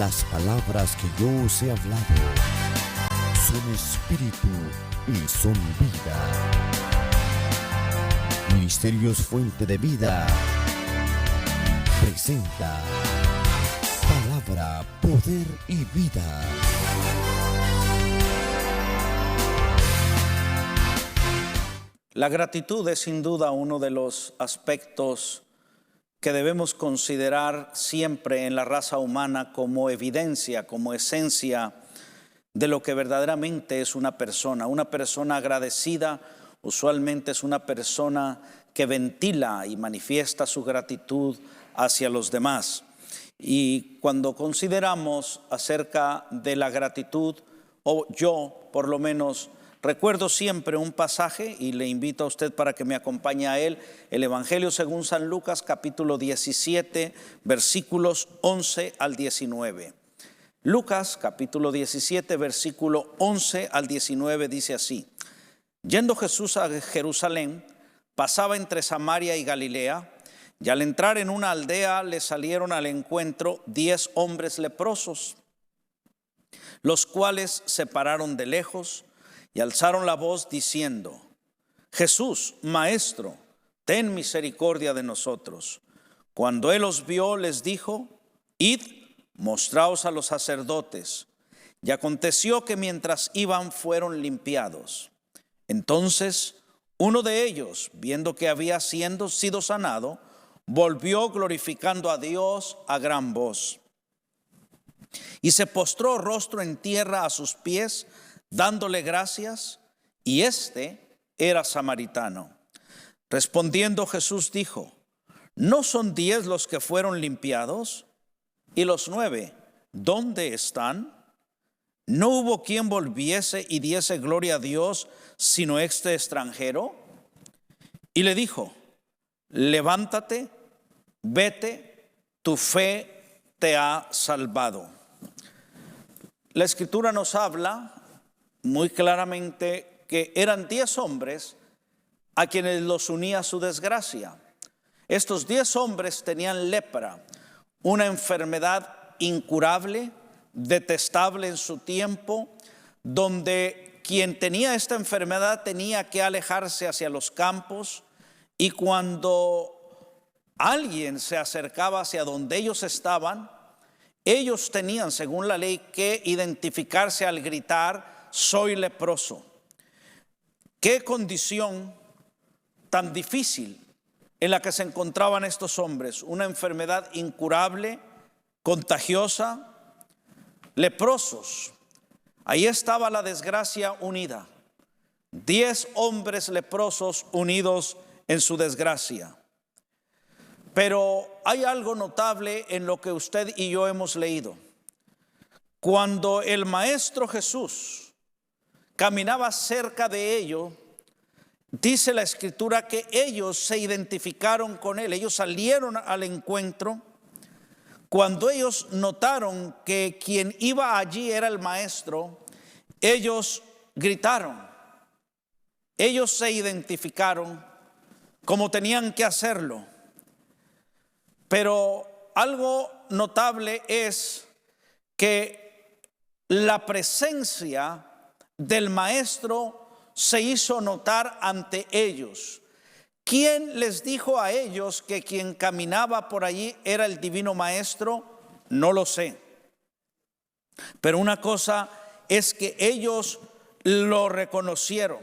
Las palabras que yo os he hablado son espíritu y son vida. Ministerios Fuente de Vida presenta Palabra, Poder y Vida. La gratitud es sin duda uno de los aspectos que debemos considerar siempre en la raza humana como evidencia, como esencia de lo que verdaderamente es una persona. Una persona agradecida usualmente es una persona que ventila y manifiesta su gratitud hacia los demás. Y cuando consideramos acerca de la gratitud, o yo por lo menos recuerdo siempre un pasaje y le invito a usted para que me acompañe a él, el Evangelio según San Lucas, capítulo 17, versículos 11 al 19. Lucas, capítulo 17, versículo 11 al 19 dice así: Yendo Jesús a Jerusalén, pasaba entre Samaria y Galilea, y al entrar en una aldea le salieron al encuentro 10 hombres leprosos, los cuales se pararon de lejos y alzaron la voz diciendo: Jesús, Maestro, ten misericordia de nosotros. Cuando él los vio, les dijo: Id, mostraos a los sacerdotes. Y aconteció que mientras iban fueron limpiados. Entonces uno de ellos, viendo que había sido sanado, volvió glorificando a Dios a gran voz. Y se postró rostro en tierra a sus pies, dándole gracias, y este era samaritano. Respondiendo Jesús dijo: ¿No son 10 los que fueron limpiados? ¿Y los 9, dónde están? ¿No hubo quien volviese y diese gloria a Dios, sino este extranjero? Y le dijo: levántate, vete, tu fe te ha salvado. La Escritura nos habla muy claramente que eran 10 hombres a quienes los unía su desgracia. Estos 10 hombres tenían lepra, una enfermedad incurable, detestable en su tiempo, donde quien tenía esta enfermedad tenía que alejarse hacia los campos, y cuando alguien se acercaba hacia donde ellos estaban, ellos tenían, según la ley, que identificarse al gritar: soy leproso. Qué condición tan difícil en la que se encontraban estos hombres, una enfermedad incurable, contagiosa, leprosos. Ahí estaba la desgracia unida, 10 hombres leprosos unidos en su desgracia. Pero hay algo notable en lo que usted y yo hemos leído. Cuando el Maestro Jesús caminaba cerca de ellos, dice la Escritura que ellos se identificaron con él, ellos salieron al encuentro. Cuando ellos notaron que quien iba allí era el Maestro, ellos gritaron, ellos se identificaron como tenían que hacerlo. Pero algo notable es que la presencia del Maestro se hizo notar ante ellos. ¿Quién les dijo a ellos que quien caminaba por allí era el Divino Maestro? No lo sé. Pero una cosa es que ellos lo reconocieron.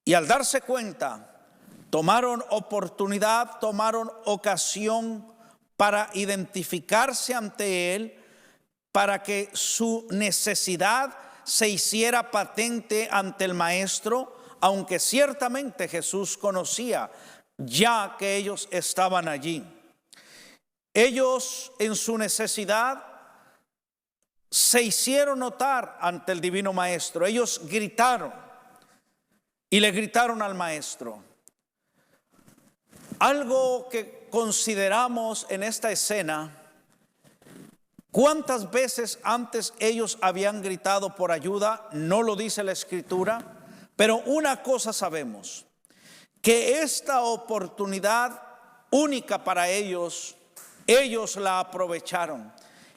Y al darse cuenta, tomaron oportunidad, tomaron ocasión para identificarse ante él, para que su necesidad se hiciera patente ante el Maestro, aunque ciertamente Jesús conocía ya que ellos estaban allí. Ellos en su necesidad se hicieron notar ante el Divino Maestro. Ellos gritaron y le gritaron al Maestro. Algo que consideramos en esta escena: ¿cuántas veces antes ellos habían gritado por ayuda? No lo dice la Escritura, pero una cosa sabemos: que esta oportunidad única para ellos, ellos la aprovecharon.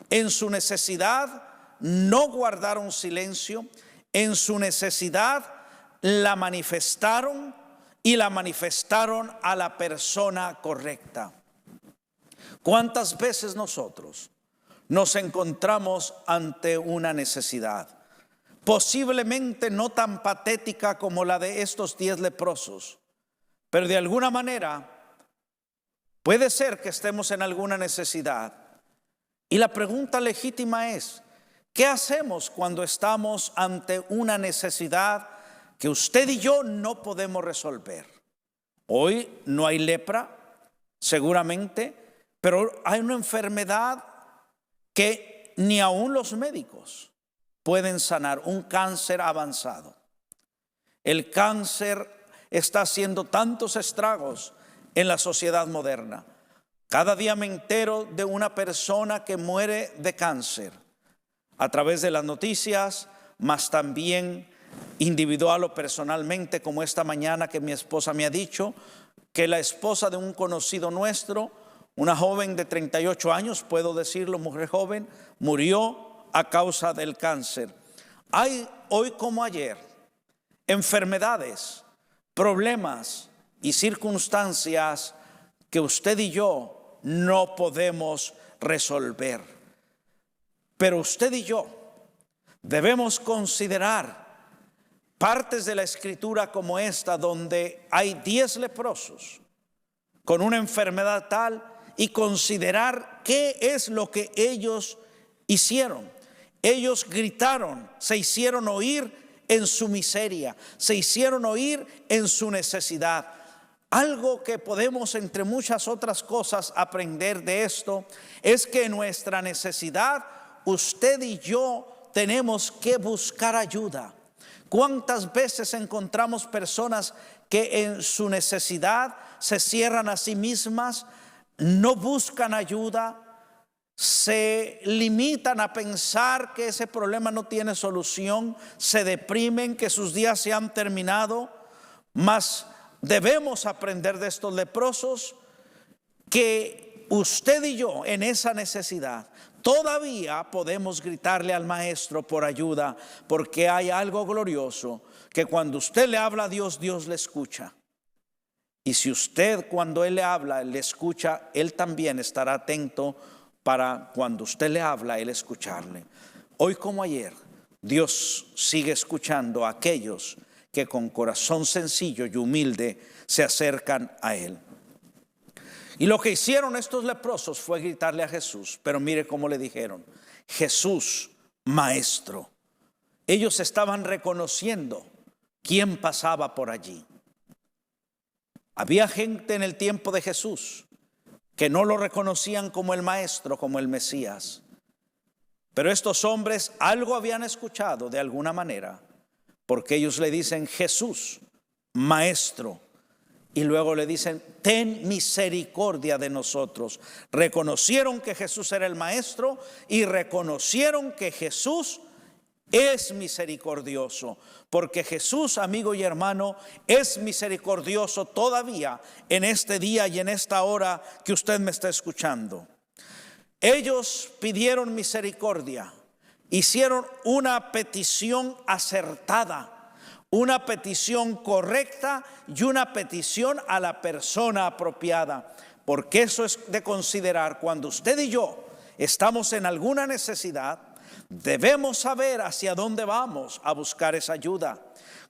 En su necesidad no guardaron silencio, en su necesidad la manifestaron y la manifestaron a la persona correcta. ¿Cuántas veces nosotros nos encontramos ante una necesidad? Posiblemente no tan patética como la de estos 10 leprosos, pero de alguna manera puede ser que estemos en alguna necesidad. Y la pregunta legítima es, ¿qué hacemos cuando estamos ante una necesidad que usted y yo no podemos resolver? Hoy no hay lepra, seguramente, pero hay una enfermedad que ni aún los médicos pueden sanar, un cáncer avanzado. El cáncer está haciendo tantos estragos en la sociedad moderna. Cada día me entero de una persona que muere de cáncer a través de las noticias, más también individual o personalmente, como esta mañana que mi esposa me ha dicho que la esposa de un conocido nuestro, una joven de 38 años, puedo decirlo, mujer joven, murió a causa del cáncer. Hay hoy como ayer enfermedades, problemas y circunstancias que usted y yo no podemos resolver. Pero usted y yo debemos considerar partes de la Escritura como esta, donde hay 10 leprosos con una enfermedad tal, y considerar qué es lo que ellos hicieron. Ellos gritaron, se hicieron oír en su miseria, se hicieron oír en su necesidad. Algo que podemos, entre muchas otras cosas, aprender de esto es que en nuestra necesidad usted y yo tenemos que buscar ayuda. ¿Cuántas veces encontramos personas que en su necesidad se cierran a sí mismas, no buscan ayuda, se limitan a pensar que ese problema no tiene solución, se deprimen, que sus días se han terminado? Mas debemos aprender de estos leprosos que usted y yo en esa necesidad todavía podemos gritarle al Maestro por ayuda, porque hay algo glorioso, que cuando usted le habla a Dios, Dios le escucha. Y si usted cuando Él le habla, Él le escucha, Él también estará atento para cuando usted le habla, Él escucharle. Hoy como ayer, Dios sigue escuchando a aquellos que con corazón sencillo y humilde se acercan a Él. Y lo que hicieron estos leprosos fue gritarle a Jesús, pero mire cómo le dijeron: Jesús, Maestro. Ellos estaban reconociendo quién pasaba por allí. Había gente en el tiempo de Jesús que no lo reconocían como el Maestro, como el Mesías. Pero estos hombres algo habían escuchado de alguna manera, porque ellos le dicen: Jesús, Maestro. Y luego le dicen: ten misericordia de nosotros. Reconocieron que Jesús era el Maestro y reconocieron que Jesús es misericordioso, porque Jesús, amigo y hermano, es misericordioso todavía en este día y en esta hora que usted me está escuchando. Ellos pidieron misericordia, hicieron una petición acertada, una petición correcta y una petición a la persona apropiada, porque eso es de considerar. Cuando usted y yo estamos en alguna necesidad, debemos saber hacia dónde vamos a buscar esa ayuda.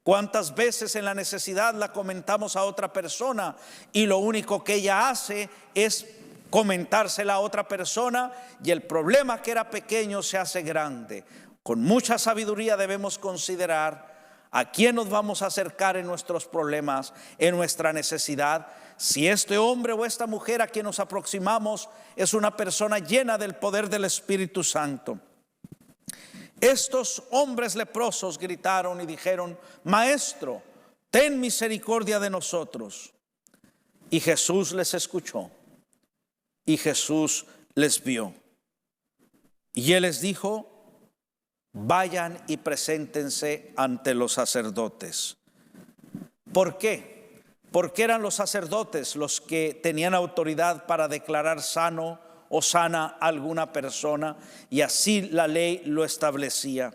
¿Cuántas veces en la necesidad la comentamos a otra persona y lo único que ella hace es comentársela a otra persona, y el problema que era pequeño se hace grande? Con mucha sabiduría debemos considerar a quién nos vamos a acercar en nuestros problemas, en nuestra necesidad. Si este hombre o esta mujer a quien nos aproximamos es una persona llena del poder del Espíritu Santo. Estos hombres leprosos gritaron y dijeron: Maestro, ten misericordia de nosotros. Y Jesús les escuchó y Jesús les vio. Y Él les dijo: vayan y preséntense ante los sacerdotes. ¿Por qué? Porque eran los sacerdotes los que tenían autoridad para declarar sano o sana a alguna persona, y así la ley lo establecía.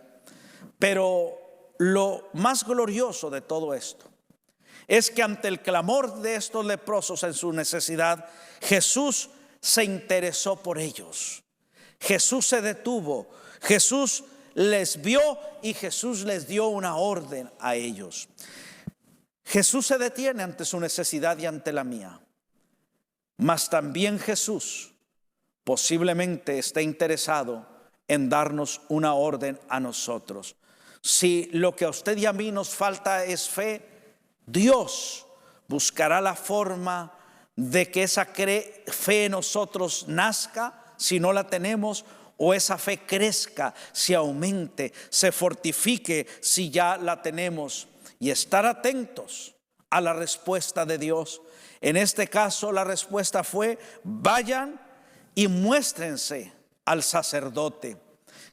Pero lo más glorioso de todo esto es que ante el clamor de estos leprosos en su necesidad, Jesús se interesó por ellos. Jesús se detuvo, Jesús les vio y Jesús les dio una orden a ellos. Jesús se detiene ante su necesidad y ante la mía, mas también Jesús posiblemente esté interesado en darnos una orden a nosotros. Si lo que a usted y a mí nos falta es fe, Dios buscará la forma de que esa fe en nosotros nazca si no la tenemos, o esa fe crezca, se aumente, se fortifique si ya la tenemos, y estar atentos a la respuesta de Dios. En este caso la respuesta fue: vayan y muéstrense al sacerdote.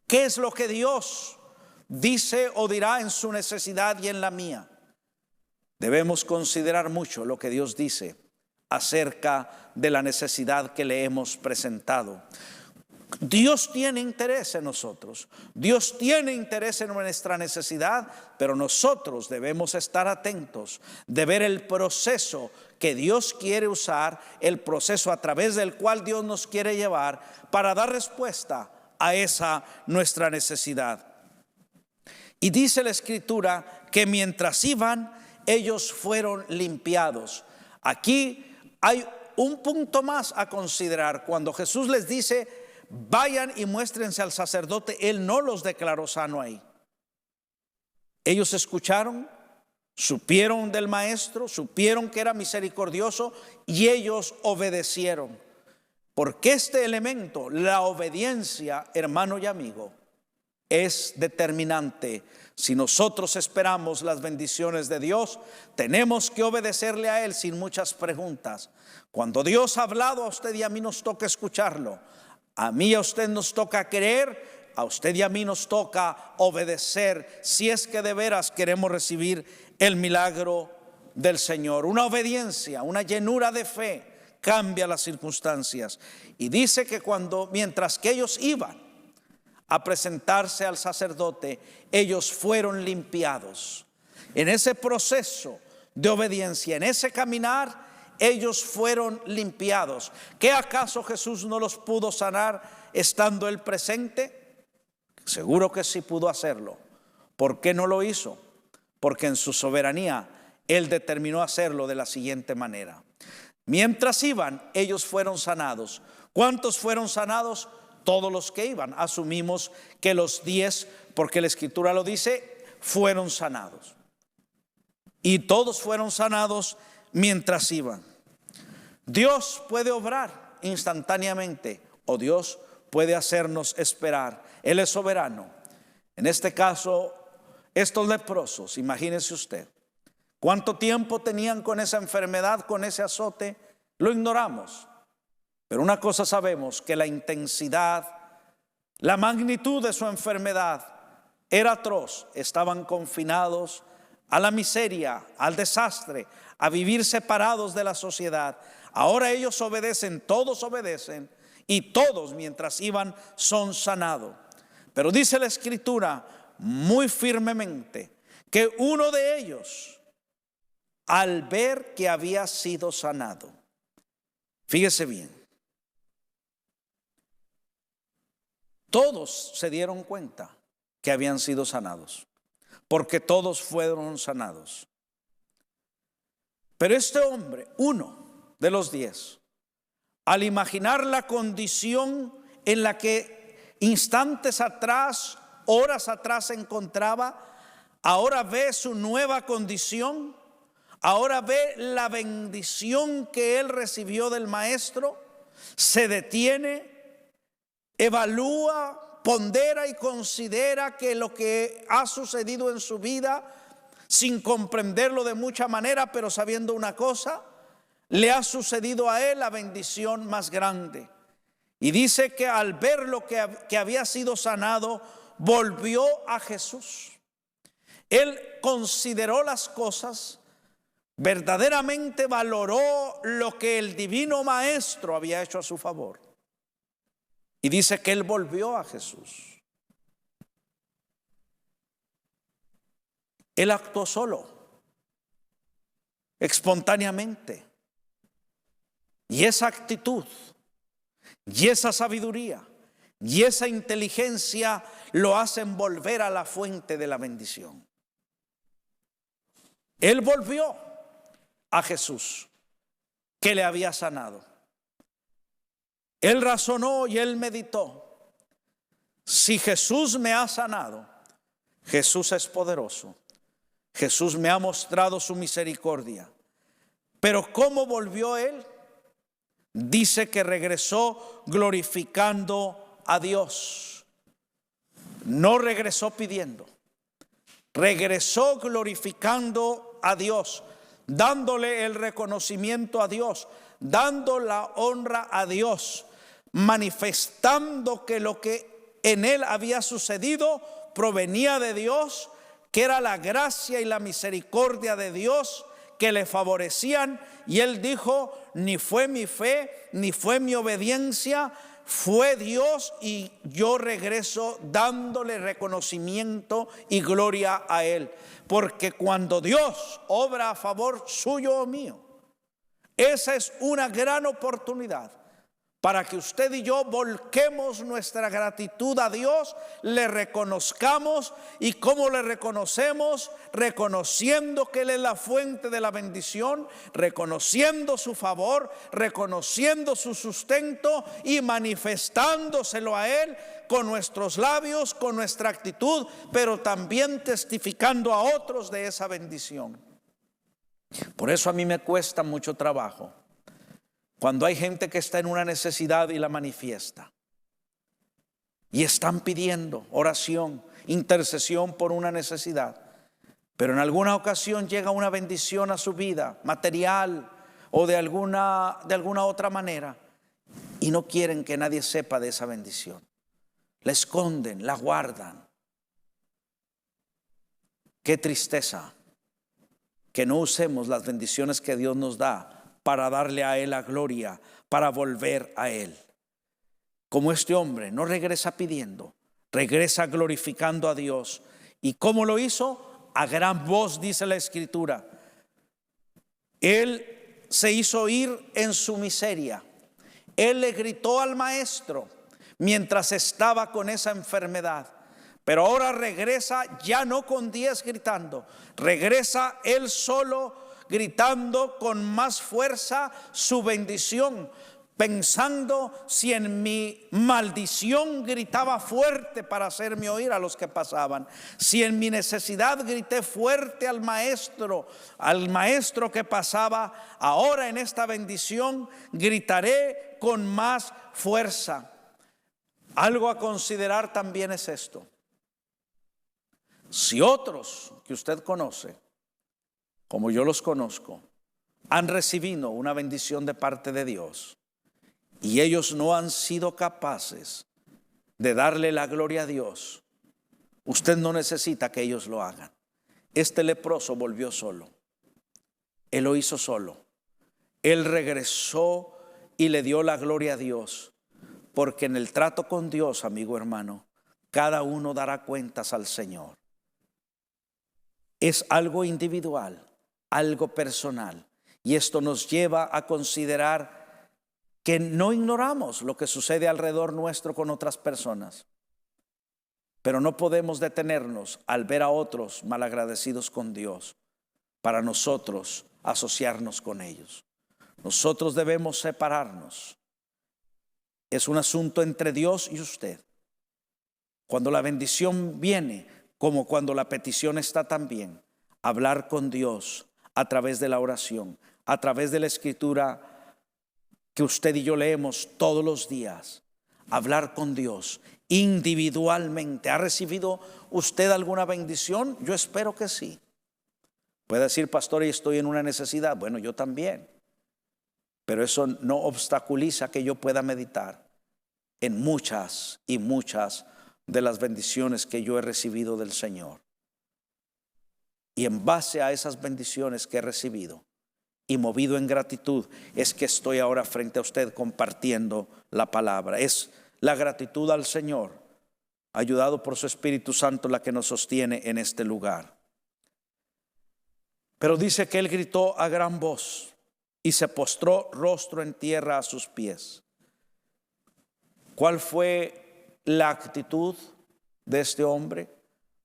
¿Qué es lo que Dios dice o dirá en su necesidad y en la mía? Debemos considerar mucho lo que Dios dice acerca de la necesidad que le hemos presentado. Dios tiene interés en nosotros, Dios tiene interés en nuestra necesidad, pero nosotros debemos estar atentos de ver el proceso que Dios quiere usar, el proceso a través del cual Dios nos quiere llevar para dar respuesta a esa nuestra necesidad. Y dice la Escritura que mientras iban, ellos fueron limpiados. Aquí hay un punto más a considerar. Cuando Jesús les dice: vayan y muéstrense al sacerdote, Él no los declaró sano ahí. Ellos escucharon, supieron del maestro, supieron que era misericordioso y ellos obedecieron. Porque este elemento, la obediencia, hermano y amigo, es determinante. Si nosotros esperamos las bendiciones de Dios, tenemos que obedecerle a Él sin muchas preguntas. Cuando Dios ha hablado, a usted y a mí nos toca escucharlo. A mí y a usted nos toca creer, a usted y a mí nos toca obedecer, si es que de veras queremos recibir el milagro del Señor. Una obediencia, una llenura de fe cambia las circunstancias. Y dice que mientras que ellos iban a presentarse al sacerdote, ellos fueron limpiados. En ese proceso de obediencia, en ese caminar, ellos fueron limpiados. ¿Qué acaso Jesús no los pudo sanar estando Él presente? Seguro que sí pudo hacerlo. ¿Por qué no lo hizo? Porque en su soberanía Él determinó hacerlo de la siguiente manera. Mientras iban, ellos fueron sanados. ¿Cuántos fueron sanados? Todos los que iban. Asumimos que los 10, porque la Escritura lo dice, fueron sanados. Y todos fueron sanados mientras iban. Dios puede obrar instantáneamente, o Dios puede hacernos esperar. Él es soberano. En este caso, estos leprosos, imagínese usted, ¿cuánto tiempo tenían con esa enfermedad, con ese azote? Lo ignoramos. Pero una cosa sabemos, que la intensidad, la magnitud de su enfermedad era atroz. Estaban confinados a la miseria, al desastre, a vivir separados de la sociedad. Ahora ellos obedecen, todos obedecen, y todos mientras iban son sanados. Pero dice la Escritura muy firmemente que uno de ellos, al ver que había sido sanado, fíjese bien, todos se dieron cuenta que habían sido sanados, porque todos fueron sanados. Pero este hombre, uno de los 10, al imaginar la condición en la que instantes atrás, horas atrás se encontraba, ahora ve su nueva condición, ahora ve la bendición que él recibió del maestro, se detiene, evalúa, pondera y considera que lo que ha sucedido en su vida, sin comprenderlo de mucha manera, pero sabiendo una cosa, le ha sucedido a él la bendición más grande. Y dice que al ver lo que había sido sanado, volvió a Jesús. Él consideró las cosas, verdaderamente valoró lo que el divino maestro había hecho a su favor. Y dice que él volvió a Jesús. Él actuó solo, espontáneamente. Y esa actitud, y esa sabiduría, y esa inteligencia lo hacen volver a la fuente de la bendición. Él volvió a Jesús, que le había sanado. Él razonó y él meditó. Si Jesús me ha sanado, Jesús es poderoso. Jesús me ha mostrado su misericordia. Pero ¿cómo volvió él? Dice que regresó glorificando a Dios. No regresó pidiendo. Regresó glorificando a Dios, dándole el reconocimiento a Dios, dando la honra a Dios, manifestando que lo que en él había sucedido provenía de Dios, que era la gracia y la misericordia de Dios que le favorecían. Y él dijo: ni fue mi fe, ni fue mi obediencia, fue Dios, y yo regreso dándole reconocimiento y gloria a él. Porque cuando Dios obra a favor suyo o mío, esa es una gran oportunidad para que usted y yo volquemos nuestra gratitud a Dios, le reconozcamos. ¿Y cómo le reconocemos? Reconociendo que Él es la fuente de la bendición, reconociendo su favor, reconociendo su sustento y manifestándoselo a Él con nuestros labios, con nuestra actitud, pero también testificando a otros de esa bendición. Por eso a mí me cuesta mucho trabajo cuando hay gente que está en una necesidad y la manifiesta, y están pidiendo oración, intercesión por una necesidad, pero en alguna ocasión llega una bendición a su vida, material o de alguna otra manera, y no quieren que nadie sepa de esa bendición. La esconden, la guardan. Qué tristeza que no usemos las bendiciones que Dios nos da para darle a Él la gloria, para volver a Él. Como este hombre no regresa pidiendo, regresa glorificando a Dios. ¿Y cómo lo hizo? A gran voz, dice la Escritura. Él se hizo oír en su miseria. Él le gritó al maestro mientras estaba con esa enfermedad. Pero ahora regresa ya no con 10 gritando, regresa él solo gritando con más fuerza su bendición, pensando: si en mi maldición gritaba fuerte para hacerme oír a los que pasaban, si en mi necesidad grité fuerte al maestro que pasaba, ahora en esta bendición gritaré con más fuerza. Algo a considerar también es esto: si otros que usted conoce, como yo los conozco, han recibido una bendición de parte de Dios y ellos no han sido capaces de darle la gloria a Dios, usted no necesita que ellos lo hagan. Este leproso volvió solo. Él lo hizo solo. Él regresó y le dio la gloria a Dios, porque en el trato con Dios, amigo hermano, cada uno dará cuentas al Señor. Es algo individual, algo personal, y esto nos lleva a considerar que no ignoramos lo que sucede alrededor nuestro con otras personas, pero no podemos detenernos al ver a otros malagradecidos con Dios para nosotros asociarnos con ellos. Nosotros debemos separarnos. Es un asunto entre Dios y usted. Cuando la bendición viene, como cuando la petición está también, hablar con Dios a través de la oración, a través de la Escritura que usted y yo leemos todos los días. Hablar con Dios individualmente. ¿Ha recibido usted alguna bendición? Yo espero que sí. Puede decir: pastor, estoy en una necesidad. Bueno, yo también. Pero eso no obstaculiza que yo pueda meditar en muchas y muchas de las bendiciones que yo he recibido del Señor. Y en base a esas bendiciones que he recibido y movido en gratitud, es que estoy ahora frente a usted compartiendo la palabra. Es la gratitud al Señor, ayudado por su Espíritu Santo, la que nos sostiene en este lugar. Pero dice que él gritó a gran voz y se postró rostro en tierra a sus pies. ¿Cuál fue la actitud de este hombre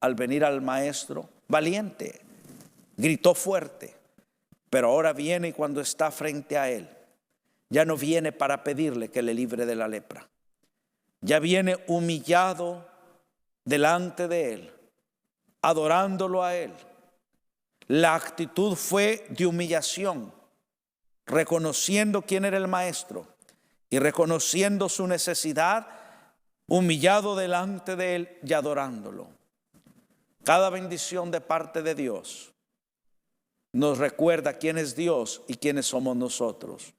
al venir al maestro? Valiente, gritó fuerte, pero ahora viene y cuando está frente a él, ya no viene para pedirle que le libre de la lepra. Ya viene humillado delante de él, adorándolo a él. La actitud fue de humillación, reconociendo quién era el maestro y reconociendo su necesidad, humillado delante de él y adorándolo. Cada bendición de parte de Dios nos recuerda quién es Dios y quiénes somos nosotros.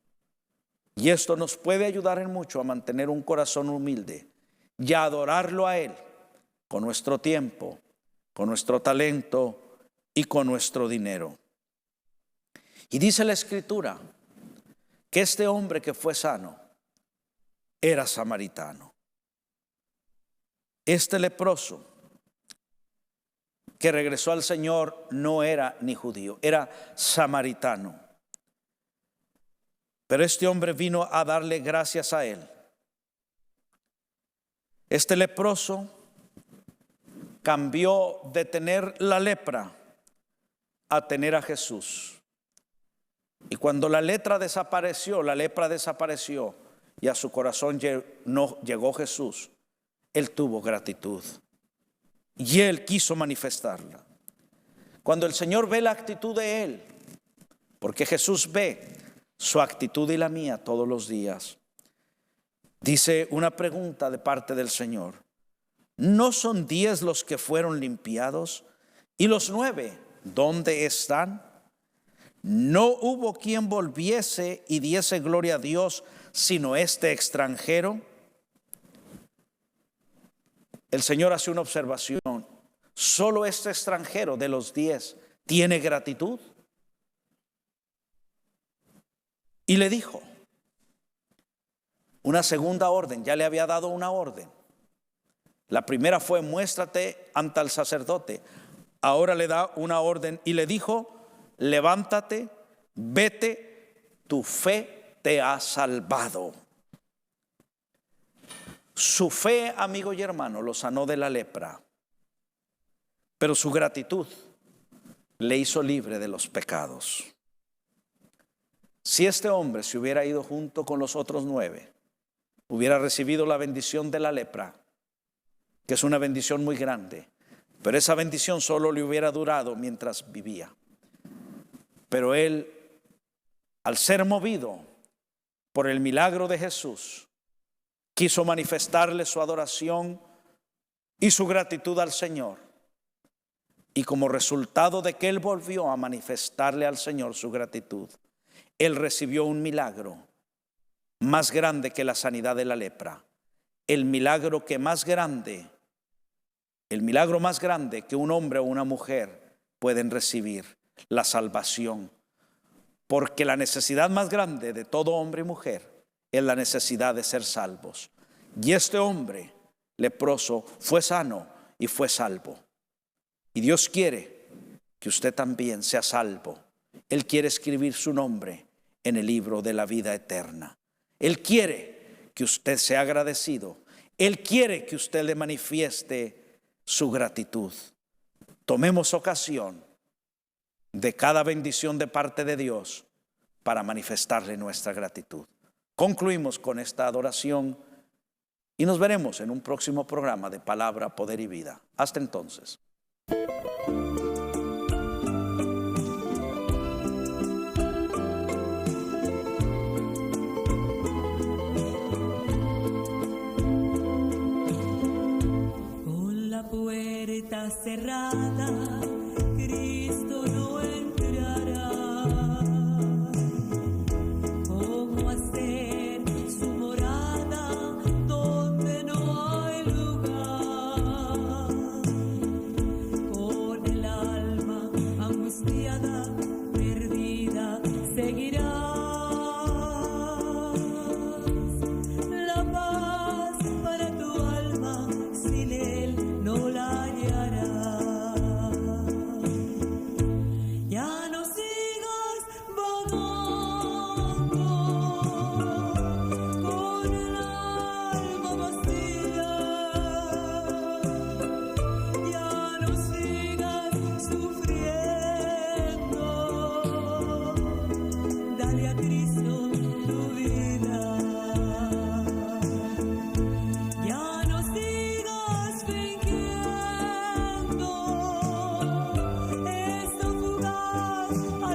Y esto nos puede ayudar en mucho a mantener un corazón humilde y a adorarlo a Él con nuestro tiempo, con nuestro talento y con nuestro dinero. Y dice la Escritura que este hombre que fue sano era samaritano. Este leproso que regresó al Señor no era ni judío, era samaritano. Pero este hombre vino a darle gracias a él. Este leproso cambió de tener la lepra a tener a Jesús. Y cuando la lepra desapareció y a su corazón no llegó Jesús, él tuvo gratitud y él quiso manifestarla. Cuando el Señor ve la actitud de él, porque Jesús ve su actitud y la mía todos los días, dice una pregunta de parte del Señor: ¿no son 10 los que fueron limpiados? ¿Y los 9 dónde están? No hubo quien volviese y diese gloria a Dios, sino este extranjero. El Señor hace una observación: solo este extranjero de los 10 tiene gratitud. Y le dijo una segunda orden, ya le había dado una orden. La primera fue: muéstrate ante el sacerdote. Ahora le da una orden y le dijo: levántate, vete, tu fe te ha salvado. Su fe, amigo y hermano, lo sanó de la lepra, pero su gratitud le hizo libre de los pecados. Si este hombre se hubiera ido junto con los otros 9, hubiera recibido la bendición de la lepra, que es una bendición muy grande, pero esa bendición solo le hubiera durado mientras vivía. Pero él, al ser movido por el milagro de Jesús, quiso manifestarle su adoración y su gratitud al Señor. Y como resultado de que él volvió a manifestarle al Señor su gratitud, él recibió un milagro más grande que la sanidad de la lepra. El milagro más grande que un hombre o una mujer pueden recibir, la salvación. Porque la necesidad más grande de todo hombre y mujer es la necesidad de ser salvos. Y este hombre leproso fue sano y fue salvo. Y Dios quiere que usted también sea salvo. Él quiere escribir su nombre en el libro de la vida eterna. Él quiere que usted sea agradecido. Él quiere que usted le manifieste su gratitud. Tomemos ocasión de cada bendición de parte de Dios para manifestarle nuestra gratitud. Concluimos con esta adoración y nos veremos en un próximo programa de Palabra, Poder y Vida. Hasta entonces. Puerta cerrada, Cristo no entrará. ¿Cómo hacer su morada donde no hay lugar? Por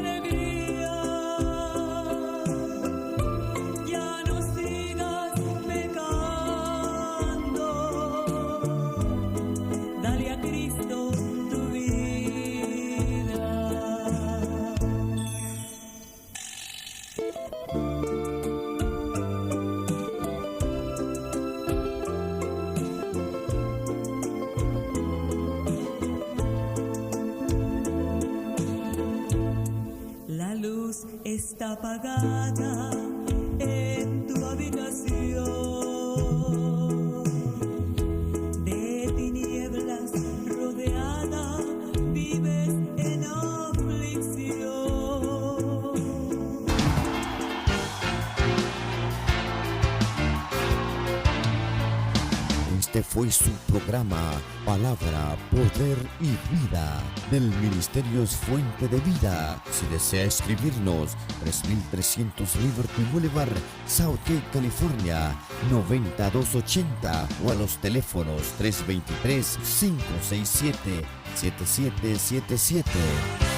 alegría. Ya no sigas pecando, dale a Cristo tu vida. La luz está apagada en tu habitación, de tinieblas rodeada, vives en aflicción. Este fue su programa Palabra, Poder y Vida del Ministerio Fuente de Vida. Si desea escribirnos, 3300 Liberty Boulevard, Southgate, California, 9280 o a los teléfonos 323-567-7777.